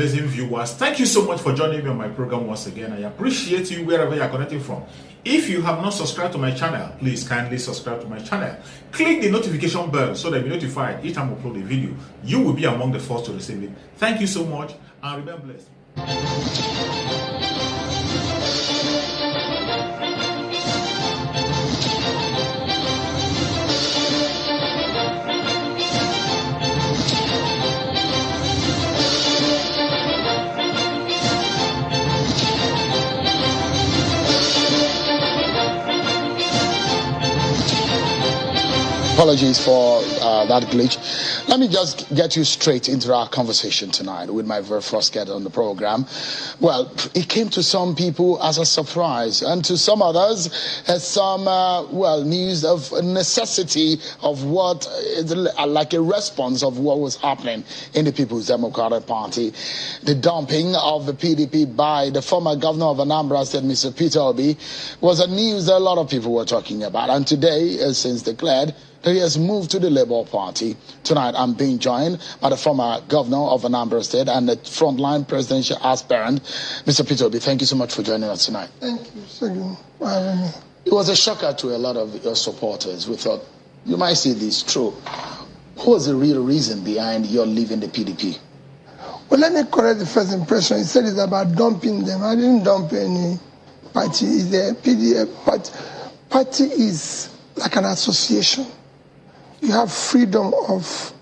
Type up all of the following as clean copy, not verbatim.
amazing viewers. Thank you so much for joining me on my program once again. I appreciate you wherever you are connecting from. If you have not subscribed to my channel, please kindly subscribe to my channel. Click the notification bell so that you'll be notified each time I upload a video. You will be among the first to receive it. Thank you so much and remain blessed. Apologies for that glitch. Let me just get you straight into our conversation tonight with my very first guest on the program. Well, it came to some people as a surprise, and to some others as some, news of necessity of what is like a response of what was happening in the People's Democratic Party. The dumping of the PDP by the former governor of Anambra State, Mr. Peter Obi, was a news that a lot of people were talking about. And today, since declared, that he has moved to the Labour Party. Tonight, I'm being joined by the former governor of Anambra State and the frontline presidential aspirant, Mr. Peter Obi. Thank you so much for joining us tonight. Thank you, Segun, for having me. It was a shocker to a lot of your supporters. We thought, you might see this true. What was the real reason behind your leaving the PDP? Well, let me correct the first impression. He said it's about dumping them. I didn't dump any party. It's the PDP party is like an association. You have freedom of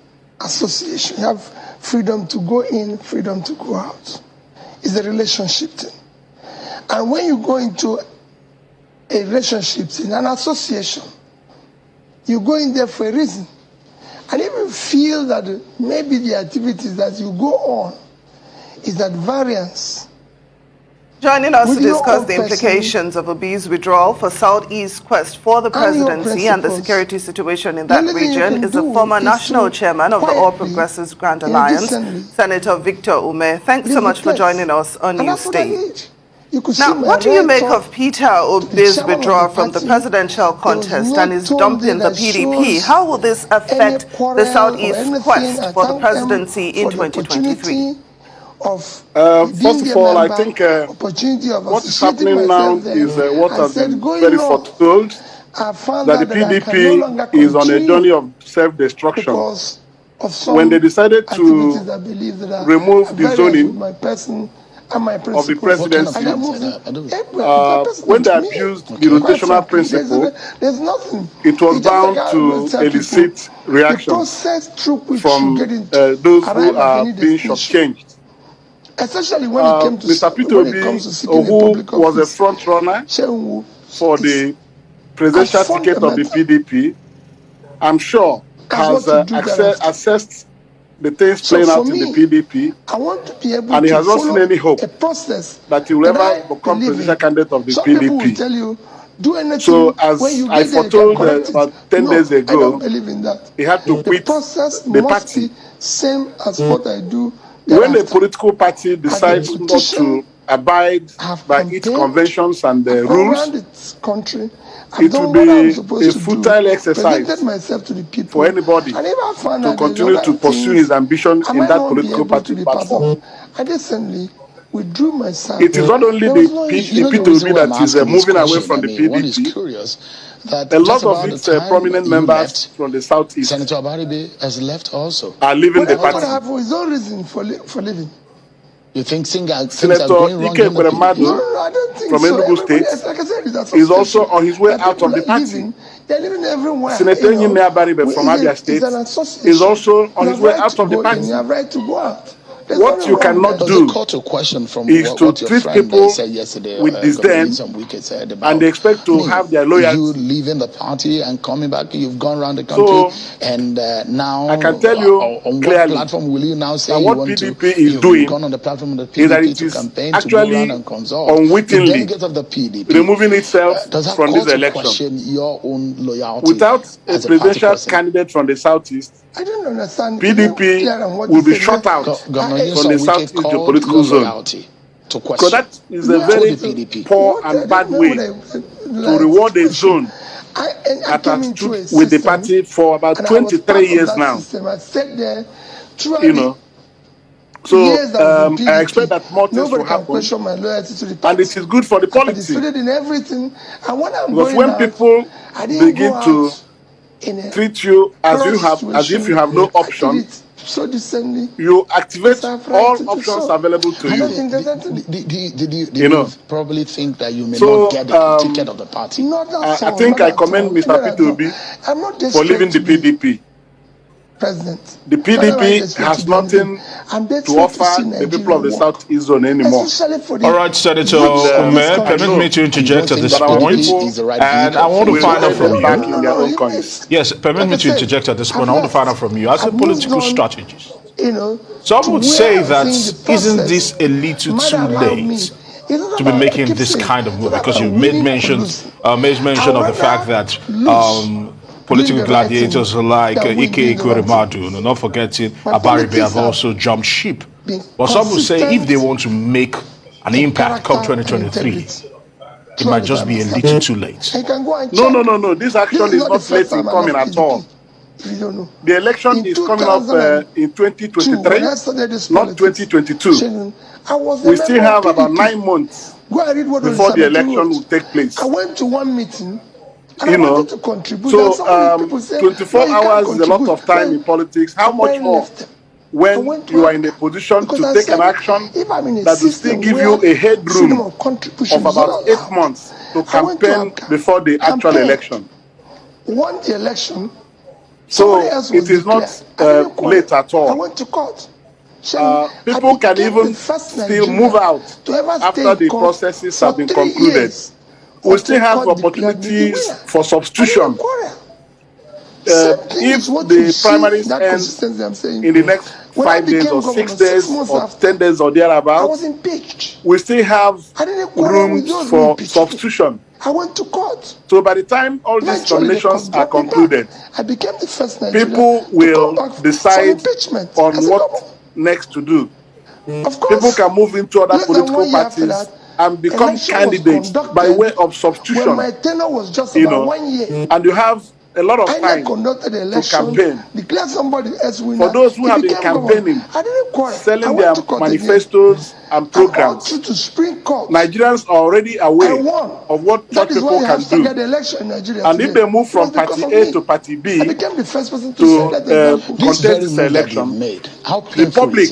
association. You have freedom to go in, freedom to go out. It's a relationship thing. And when you go into a relationship thing, an association, you go in there for a reason. And if you feel that maybe the activities that you go on is at variance. Joining us to discuss the implications of Obi's withdrawal for Southeast quest for the presidency and the security situation in that region is the former national chairman of the All Progressives Grand Alliance, Senator Victor Ume. Thanks so much for joining us on News State. Now, what do you make of Peter Obi's withdrawal from the presidential contest and his dumping the PDP? How will this affect the Southeast quest for the presidency in 2023? First of all, I think what is happening now is what has been very foretold, that the PDP is on a journey of self-destruction. When they decided to remove the zoning of the presidency, when they abused the rotational principle, it was bound to elicit reactions from those who are being shortchanged. Especially when it came to Mr. Peter Obi, who was a front runner for the presidential ticket of the PDP, I'm sure has assessed the things playing out in the PDP, and he has not seen any hope that he will ever become presidential candidate of the PDP. So, as I foretold about 10 days ago, he had to quit the party. Same as what I do. When a political party decides not to abide by its conventions and rules, it will be a futile exercise for anybody to continue to pursue his ambition in that political party platform. Withdrew myself. It is not only the PDP that is moving away from the PDP. A lot of its prominent members from the Southeast, Senator Abaribe has left also, are leaving the party. For his own reason for leaving. You think things are Senator Ike Kweremadu from Enugu State is also on his way out of the party. Senator Nyime Abaribe from Abia State is also on his way out of the party. What you cannot do is to treat people with disdain, and they expect to have their loyalty. You leaving the party and coming back, you've gone around the country, and now I can tell you on clearly what platform will you now say that you what want PDP to? Is you've doing gone on the platform of the is that PDP it to is campaign, to actually go around and consult. unwittingly the delegates of the PDP, removing itself from this election. Question your own loyalty without a presidential candidate from the Southeast, I don't understand. PDP will be shut out from the Southeast political zone. Because that is a very poor and bad way to reward a zone that has stood with the party for about 23 years now. You know, So I expect that more things will happen. Question my loyalty to the party. And it is good for the polity. Participated in everything. And when I'm because going when out, people begin to treat you as if you have no option, so decently, you activate all options available to you. Do you probably think that you may not get the ticket of the party? I think I commend Mr. P2B for leaving the PDP. President. The PDP has nothing to offer the people of the Southeast Zone anymore. All right, Senator Ume, permit me to interject at this point, and I want to find out from you. Yes, permit me to interject at this point. I want to find out from you as a political strategist. Some would say that isn't this a little too late to be making this kind of move, because you made mention of the fact that political gladiators like Ike Ekweremadu, not forgetting Abaribe, have also jumped ship. But some will say if they want to make an impact come 2023, it might just be a little too late. No. This action is not late in coming at all. The election is coming up in 2023, not 2022. We still have about 9 months before the election will take place. I went to one meeting. So 24 hours is a lot of time in politics. How much more when you are in a position to take an action that will still give you a headroom of about 8 months to campaign before the actual election? Won the election. So it is not late at all. I went to court. People can even still move out after the processes have been concluded. We still have opportunities for substitution. If the primaries end in the next 5 days or 6 days or 10 days or thereabouts, we still have rooms for substitution. I went to court. So by the time all these nominations are concluded, I became the first people will decide on what next to do. People can move into other political parties and become candidates by way of substitution. When my tenure was just about 1 year, and you have a lot of time to campaign. For those who have been campaigning, selling their manifestos and programs, Nigerians are already aware of what such people can do. And if they move from party A to party B to contest this election, the public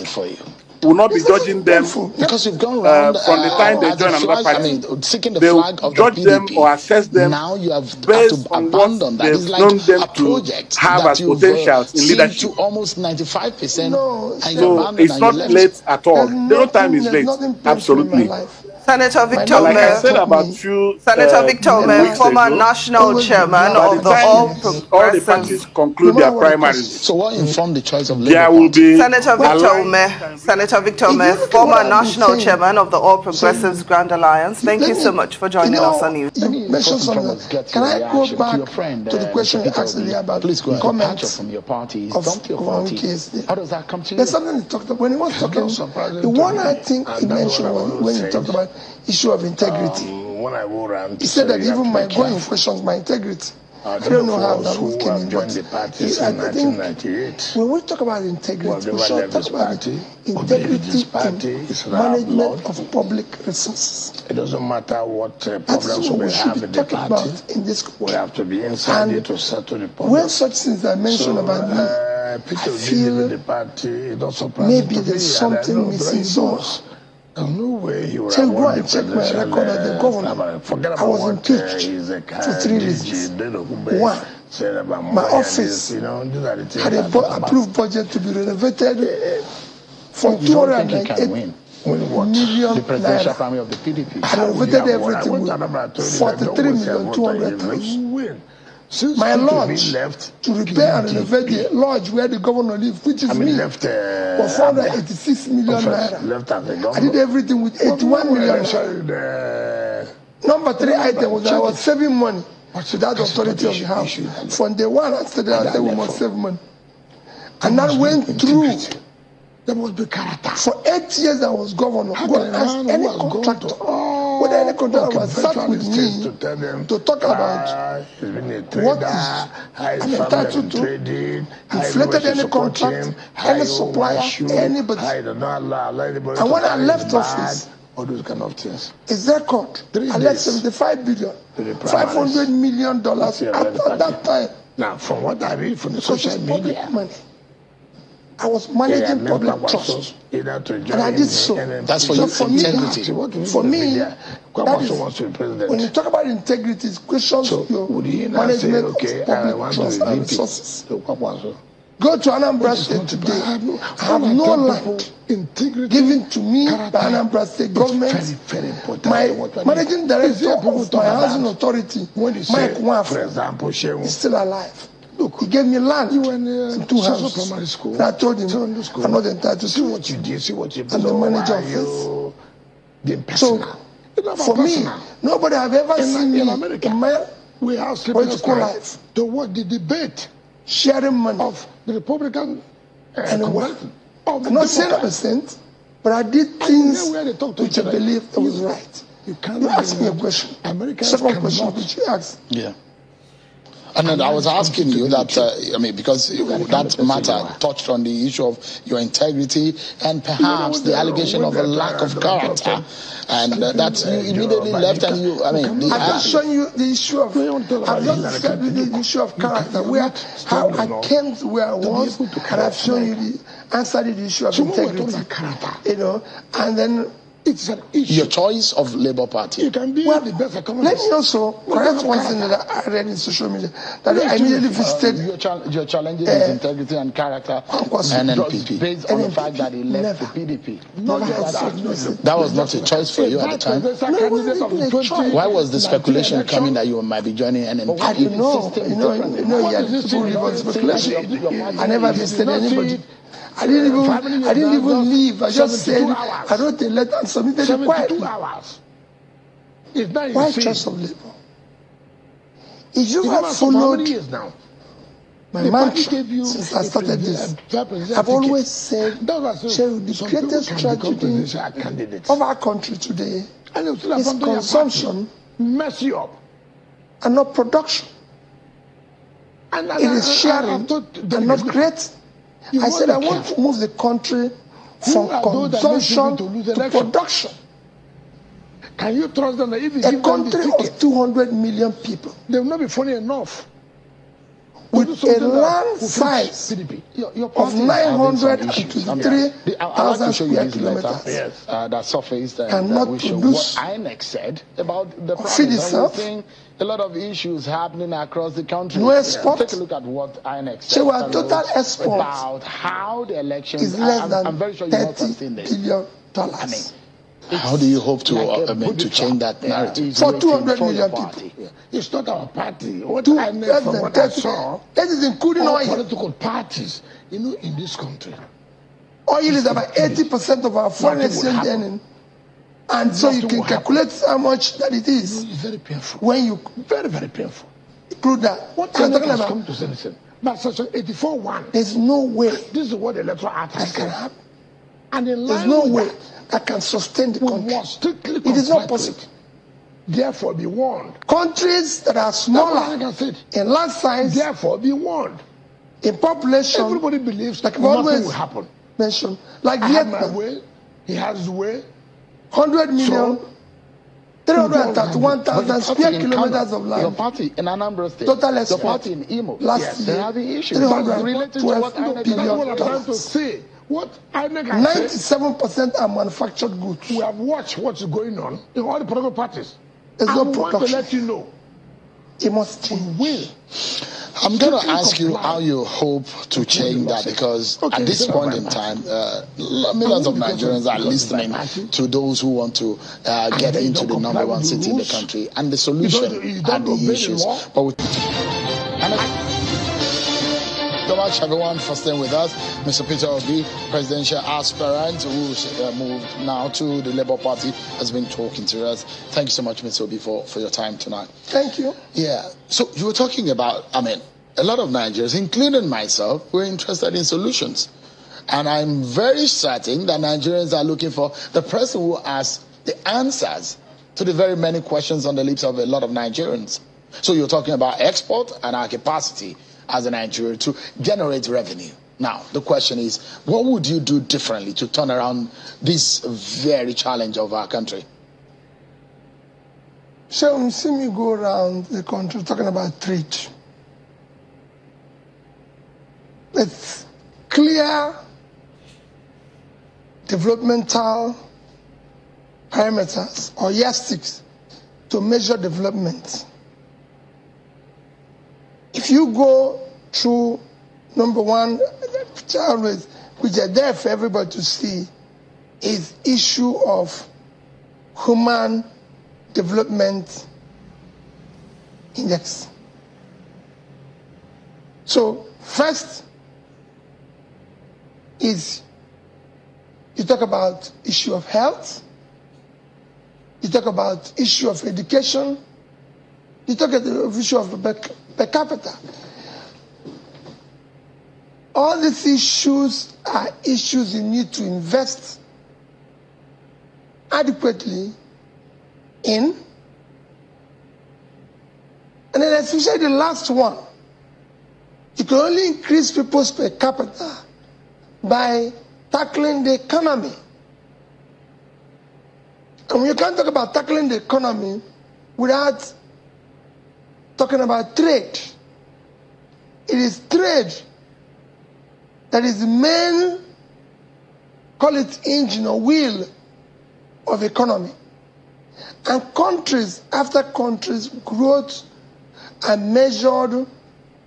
will not be judging them because you've gone around, from the time they join another party. They will judge them or assess them based on what they've known them to have as potentials in leadership. To almost 95%. So it's not late at all. No time is late. Absolutely. Senator Victor like I said about few, Senator Victor Ume, former national chairman of the All the parties conclude their primaries. So what informed the choice of Labour Party? Senator Victor Ume, former national chairman of the All Progressives Grand Alliance. Thank you so much for joining us on News. You mentioned something. Can I go back to the question you asked earlier about comments from your party? How does that come to you? There's something he talked about when he was talking. The one I think he mentioned when he talked about issue of integrity. He said that even my going questions my integrity. I don't know how that would came in, but I think when we talk about integrity, we should talk about integrity in management of public resources. It doesn't matter what problems we have in the party. In this we have to be inside it to settle the problem. When such things are mentioned about me, I feel the party, maybe there's something missing. So no way he would check my record as the governor. I was impeached for 3 reasons. One, my office had an approved budget to be renovated for 298 million naira. Of the PDP. I renovated everything with 43,200,000. My lodge to repair and renovate the lodge where the governor lives, which is me, for 486 million naira. I did everything with 81 million naira. Number 3 item was that I was saving money without authority of the house. From day one, I said we must save money. And that went through. For 8 years I was governor. Go and ask any contractor whether any controller sat with me to talk about what is I'm entitled to, inflated any contract, any supplier, anybody. And when I left office, all those kind of things. his record, I left $75 billion, $500 million at that time. Now, from what I read from the social media, money. I was managing public trust, and I did so. That's for you, for integrity. For me, that is, when you talk about integrity, it questions your management of public trust and resources. Go to Anambra State today. I have no land given to me by Anambra State government. My managing director of my housing authority, Mike Waf, is still alive. Look, he gave me land in 2 houses. And I told him, I'm not entitled to what you did. I'm the manager of this. So, for me, nobody have ever seen me in my political life to what the debate sharing money of the Republican anywhere. I'm not saying I'm a saint, but I did things which I believe that was right. You asked me a question. Second question which you asked. Yeah. And then I was asking you that, I mean, because that matter touched on the issue of your integrity and perhaps the allegation of a lack of character. And that you immediately left and you, I mean... I've just shown you the issue of... I've just described the issue of character, how I came to where I was, and I've shown you the answer to the issue of integrity. You know, and then... It's an issue. Your choice of Labour Party. You can be the best economist. Let me also correct one thing that I read in social media, that I immediately visited. Your challenges is integrity and character and NPP, based on the fact that he left the PDP. That was not a choice for you at the time. Why was the speculation coming that you might be joining NPP? I don't know. You know, people live on speculation. I never visited anybody. I didn't even leave. I just said, I wrote a letter and submitted it quietly. 2 hours. It's not why choice of labor? If you have followed my mantra since I started this, I've always said, the greatest tragedy of our country today is consumption and not production. It is sharing and not creating. I said I want to move the country from consumption to production. Can you trust them? A country of 200 million people, they will not be funny enough. With a land size of 923,000 square kilometers that surfaced cannot produce what INEC said about the feed itself. A lot of issues happening across the country. No export. Take a look at what INEC said. So our total export about how the elections is less than I'm very sure you must have seen $30 billion. I mean, how do you hope to change that narrative? For 200 million people. It's not our party. What I know from what I saw, that is including all oil. political parties, you know, in this country. Oil is about 80% of our foreign exchange earning. And so you can calculate how much that it is. It's very painful. When you very, very painful. Include that. What you're talking about? Come to citizen. But section 84(1). There's no way. This is what the electoral act that can happen. And in there's no way that can sustain the country. It is not possible. Therefore, be warned. Countries that are smaller in land size, therefore, be warned. In population, everybody believes that nothing will happen. Mention like I Vietnam. have my way. He has his way. 100 million. 331,000 square kilometers of land. Your party in Anambra State. Total export. Your party in Imo. Last year, they're having issues. $312 billion. What I 97% are manufactured goods. We have watched what's going on in all the political parties. There's no production. I want to let you know. It must change. I'm going to ask you how you hope to change that, because at this point in time, millions of Nigerians are listening to those who want to get into the #1 city in the country, and the solution are the issues. But so much everyone for staying with us. Mr. Peter Obi, presidential aspirant who's moved now to the Labour Party, has been talking to us. Thank you so much, Mr. Obi, for your time tonight. Thank you. Yeah. So you were talking about, I mean, a lot of Nigerians, including myself, were interested in solutions. And I'm very certain that Nigerians are looking for the person who has the answers to the very many questions on the lips of a lot of Nigerians. So you're talking about export and our capacity as a Nigeria to generate revenue. Now, the question is, what would you do differently to turn around this very challenge of our country? So you see me go around the country talking about trade. It's clear developmental parameters or yardsticks to measure development. If you go through number one, which are there for everybody to see, is issue of human development index. So first is you talk about issue of health, you talk about issue of education, you talk about the issue of per capita. All these issues are issues you need to invest adequately in. And then especially the last one, you can only increase people's per capita by tackling the economy. And you can't talk about tackling the economy without talking about trade. It is trade that is the main, call it engine or wheel of economy. And countries after countries' growth are measured,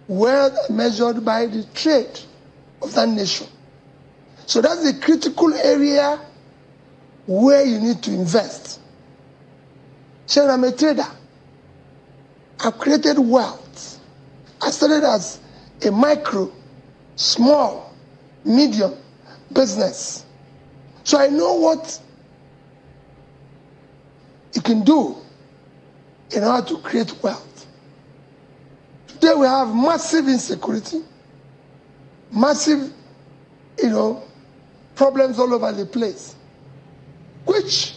wealth measured by the trade of that nation. So that's the critical area where you need to invest. So I'm a trader. I've created wealth. I started as a micro, small, medium business. So I know what you can do in order to create wealth. Today we have massive insecurity, massive, problems all over the place. Which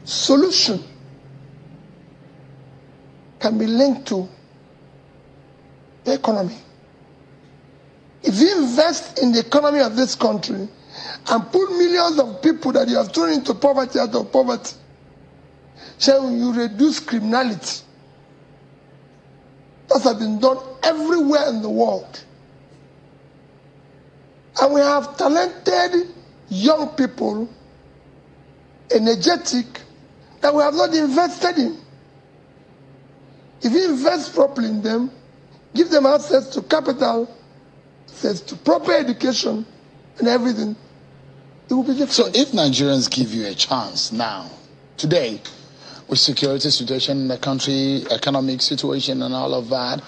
solution can be linked to the economy? If you invest in the economy of this country and put millions of people that you have thrown into poverty out of poverty, so you reduce criminality. That has been done everywhere in the world. And we have talented young people, energetic, that we have not invested in. If you invest properly in them, give them access to capital, access to proper education and everything, it will be different. So if Nigerians give you a chance now, today, with security situation in the country, economic situation and all of that,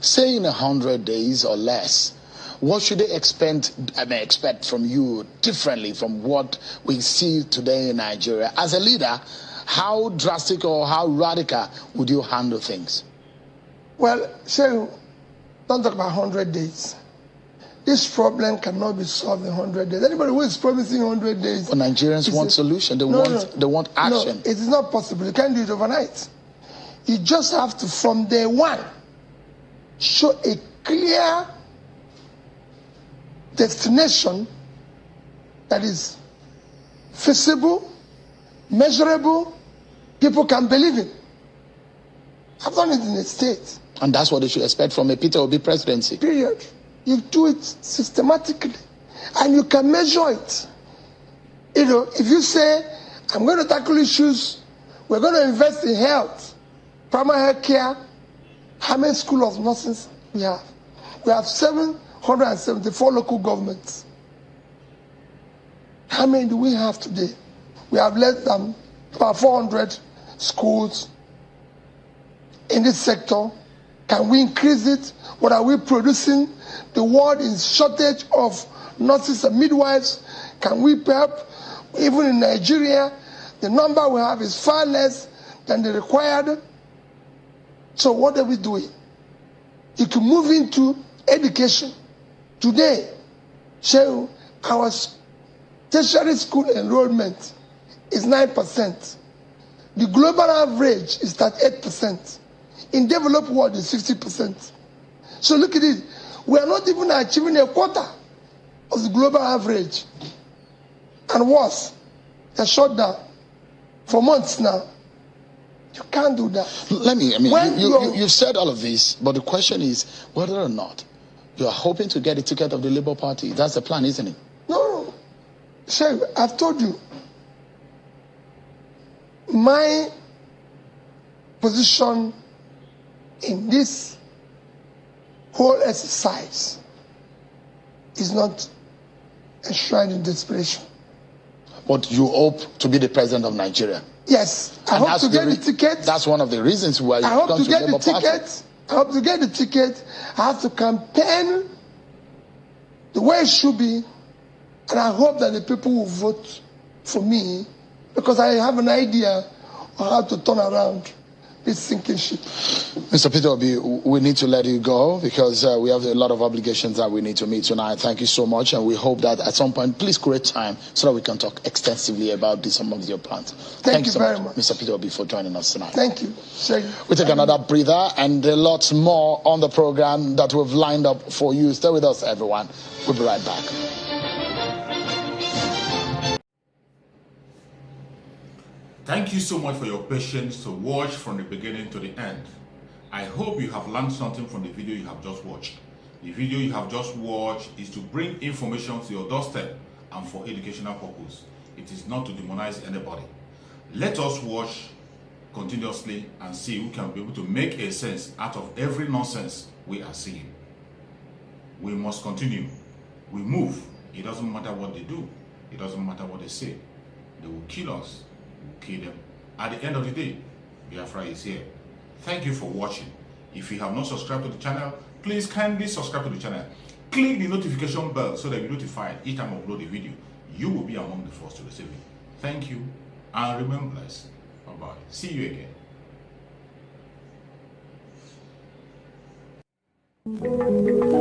say in 100 days or less, what should they expect from you differently from what we see today in Nigeria? As a leader, how drastic or how radical would you handle things? Well, so don't talk about 100 days. This problem cannot be solved in 100 days. Anybody who is promising 100 days... But Nigerians want solution. They want action. No, it is not possible. You can't do it overnight. You just have to, from day one, show a clear destination that is feasible, measurable, people can believe in. I've done it in the state. And that's what they should expect from a Peter Obi presidency. Period. You do it systematically, and you can measure it. If you say, I'm going to tackle issues, we're going to invest in health, primary health care, how many schools of nurses we have? We have 774 local governments. How many do we have today? We have less than about 400 schools in this sector. Can we increase it? What are we producing? The world is shortage of nurses and midwives. Can we help? Even in Nigeria, the number we have is far less than the required. So what are we doing? You can move into education. Today, so our tertiary school enrollment is 9%. The global average is 38%. In developed world, is 60%. So look at it. We are not even achieving a quarter of the global average. And worse, they're shut down for months now. You can't do that. You've said all of this, but the question is whether or not you are hoping to get a ticket of the Labour Party. That's the plan, isn't it? No. Chef, I've told you. My position in this whole exercise is not enshrined in desperation. But you hope to be the president of Nigeria? Yes. I hope to get the ticket. That's one of the reasons why you I hope to get the ticket. I hope to get the ticket. I have to campaign the way it should be. And I hope that the people will vote for me because I have an idea of how to turn around this sinking ship. Mr. Peter Obi, we need to let you go because we have a lot of obligations that we need to meet tonight. Thank you so much, and we hope that at some point, please create time so that we can talk extensively about some of your plans. Thank you so very much, Mr. Peter Obi, for joining us tonight. Thank you. We take another breather and a lot more on the program that we've lined up for you. Stay with us, everyone. We'll be right back. Thank you so much for your patience to watch from the beginning to the end. I hope you have learned something from the video you have just watched. The video you have just watched is to bring information to your doorstep and for educational purpose. It is not to demonize anybody. Let us watch continuously and see who can be able to make a sense out of every nonsense we are seeing. We must continue. We move. It doesn't matter what they do. It doesn't matter what they say. They will kill us. Kill them. At the end of the day, Biafra is here. Thank you for watching. If you have not subscribed to the channel, please kindly subscribe to the channel. Click the notification bell so that you're notified each time I upload a video. You will be among the first to receive it. Thank you and remain blessed. Bye-bye. See you again.